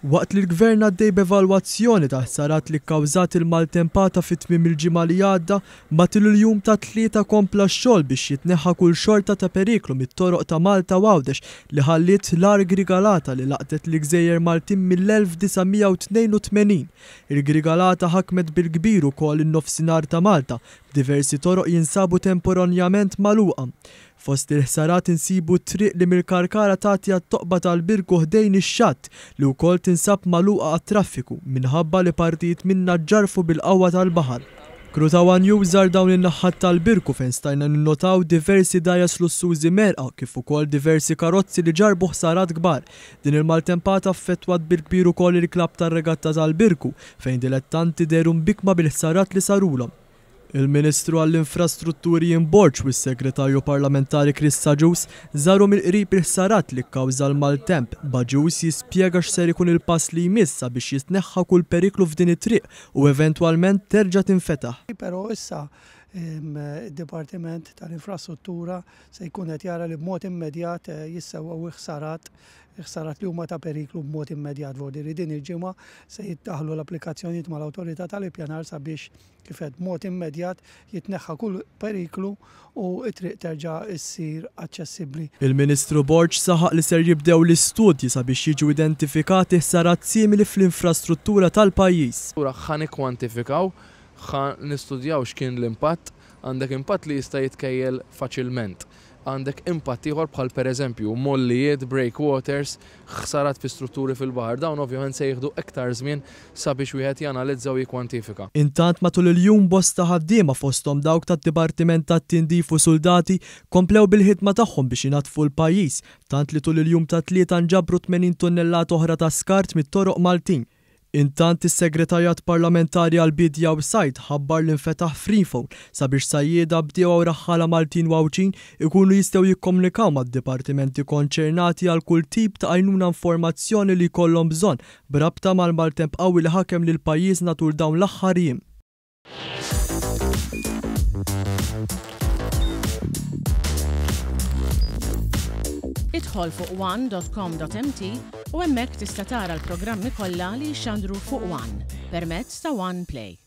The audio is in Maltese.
Waqt li l-Gvern għaddej b'evalwazzjoni ta' ħsarat li kkawżat il-maltempata fit-tmiem il-ġimgħa li għadda, matul il-jum ta' tlieta kompla x-xogħol biex jitneħħa kull xorta ta' periklu mit-toroq ta' Malta u Għawdex li ħalliet l-Grigalata li laqtet l-Gżejjer Maltin mill-1982. Il-Grigalata ħakmet bil-kbir ukoll in-nofsinhar ta' Malta, diversi toroq jinsabu temporanjament magħluqa. Fost il-ħsarat insibu triq li mill-Karkara tagħti għat-toqba tal-Birku ħdejn ix-xatt li wkoll tinsab magħluqa għat-traffiku minħabba li partijiet minnha ġarfu bil-qawwa tal-baħar. Crew ta' One News żar dawn in-naħat tal-Birku fejn stajna ninnotaw diversi dgħajjes lussużi merqa kif ukoll diversi karozzi li ġarbu ħsarat kbar. Din il-maltempata affettwat bil-kbir ukoll il-klabb tar-regatta tal-Birku fejn dilettanti deru mbikma bil-ħsarat li sarulhom. Il-Ministru għall-Infrastrutturi Borċ u s-Segretarju Parlamentari Chris Saġus żaru mill-qrib il-ħsarat li kkawża l-maltemp. Baġus jispjega x'ser ikun il-pass li jmiss biex jitneħħa kull periklu f'din it-triq u eventwalment terġa' tinfetaħ. Però issa id-Dipartiment tal-Infrastruttura se jkun qed jara li b'mod immedjat jissewwew ħsarat li huma ta' periklu b'mod immedjat vodi din il-ġimgħa se jittaħlu l-applikazzjonijiet mal-awtorità tal-ippjanar sabiex kif qed b'mod immedjat jitneħħa kull periklu u t-triq terġa' issir aċċessibbli. Il-Ministru Borċ saħaq li ser jibdew l-istudji sabiex jiġu identifikati ħsarat simili fl-infrastruttura tal-pajjiż. Ħan ikkwantifikaw, ħan nistudjaw x'kien l-impatt, għandek impatt li jista' jitkejjel faċilment. Għandek impatt ieħor bħal pereżempju mollijiet, breakwaters, ħsarat fi strutturi fil-baħar. Dawn ovvjament se jieħdu iktar żmien sabiex wieħed janalizza u jikkwantifika. Intant matul il-jum bosta ħaddiema fosthom dawk tat-Dipartiment tat-Tindif u Soldati komplew bil-ħidma tagħhom biex inatfu l-pajjiż, tant li tul il-jum ta' tlieta nġabru 80 tunnellat oħra ta' skart mit-toroq Maltin. Intant is-Segretarjat Parlamentari għall-Bidja u Sajd ħabbar li nfetaħ free phone sabiex sajjieda bdiewa u raħħala Maltin Wawċin ikunu jistgħu jikkomunikaw mad-dipartimenti konċernati għal kull tip ta' għajnuna informazzjoni li jkollhom bżonn b'rabta mal-maltemp qawwi li ħakem lil pajjiż matul dawn l-aħħar jiem. Idħol fuq one.com.mt u hemmhekk tista' tara l-programmi kollha li jxandru fuq One permezz ta' One Play.